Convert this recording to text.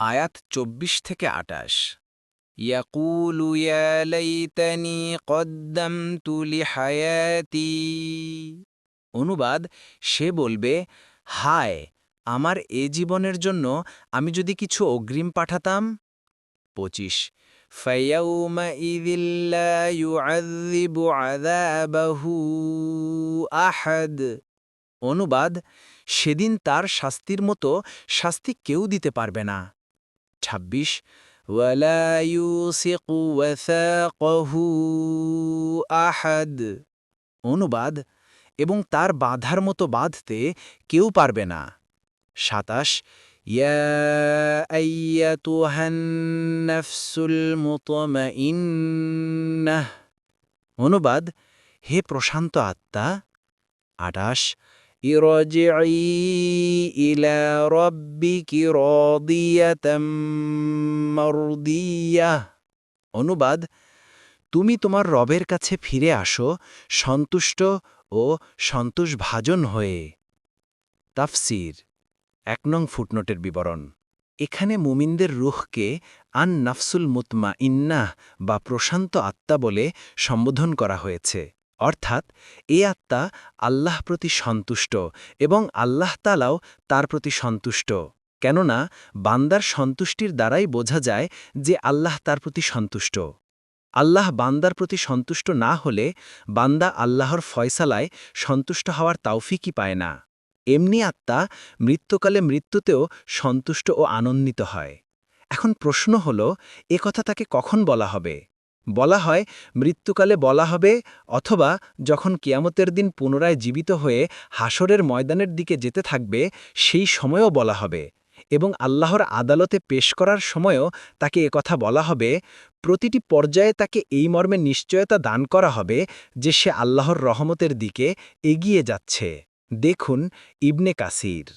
আয়াত 24-28। ইয়াকুলু ইয়া লাইতানি কদ্দামতু লিহায়াতি। অনুবাদ, সে বলবে, হায়, আমার এ জীবনের জন্য আমি যদি কিছু অগ্রিম পাঠাতাম। 25 ফায়াউমাইযিল লা ইউআযযিবু আযাবাহু আহাদ। অনুবাদ, সেদিন তার শাস্তির মতো শাস্তি কেউ দিতে পারবে না। 26 ওয়ালা ইউসিকু ওয়াসাকাহু আহাদ। অনুবাদ, এবং তার বাঁধার মতো বাঁধতে কেউ পারবে না। 27 ইয়া আইয়াতুহান নাফসুল মুতমাইন্নাহ। অনুবাদ, হে প্রশান্ত আত্মা। 28 ইরজিই ইলা রাব্বিকি রাদিয়াতাম মারদিয়াহ। অনুবাদ, তুমি তোমার রবের কাছে ফিরে আসো সন্তুষ্ট ও সন্তোষভাজন হয়ে। তাফসির 1 নং ফুটনোটের বিবরণ। এখানে মুমিনদের রুহকে আন নাফসুল মুতমাইন্নাহ বা প্রশান্ত আত্মা বলে সম্বোধন করা হয়েছে। অর্থাৎ এ আত্মা আল্লাহ প্রতি সন্তুষ্ট এবং আল্লাহ তাআলাও তার প্রতি সন্তুষ্ট। কেননা বান্দার সন্তুষ্টির দ্বারাই বোঝা যায় যে আল্লাহ তার প্রতি সন্তুষ্ট। আল্লাহ বান্দার প্রতি সন্তুষ্ট না হলে বান্দা আল্লাহর ফয়সালায় সন্তুষ্ট হওয়ার তাওফিকই পায় না। এমনি আত্মা মৃত্যুকালে মৃত্যুতেও সন্তুষ্ট ও আনন্দিত হয়। এখন প্রশ্ন হল, এ কথা তাকে কখন বলা হবে? বলা হয় মৃত্যুকালে বলা হবে, অথবা যখন কিয়ামতের দিন পুনরায় জীবিত হয়ে হাসরের ময়দানের দিকে যেতে থাকবে সেই সময়ও বলা হবে। এবং আল্লাহর আদালতে পেশ করার সময়ও তাকে কথা বলা হবে। প্রতিটি পর্যায়ে তাকে এই মর্মে নিশ্চয়তা দান করা হবে যে সে আল্লাহর রহমতের দিকে এগিয়ে যাচ্ছে। দেখুন ইবনে কাসির।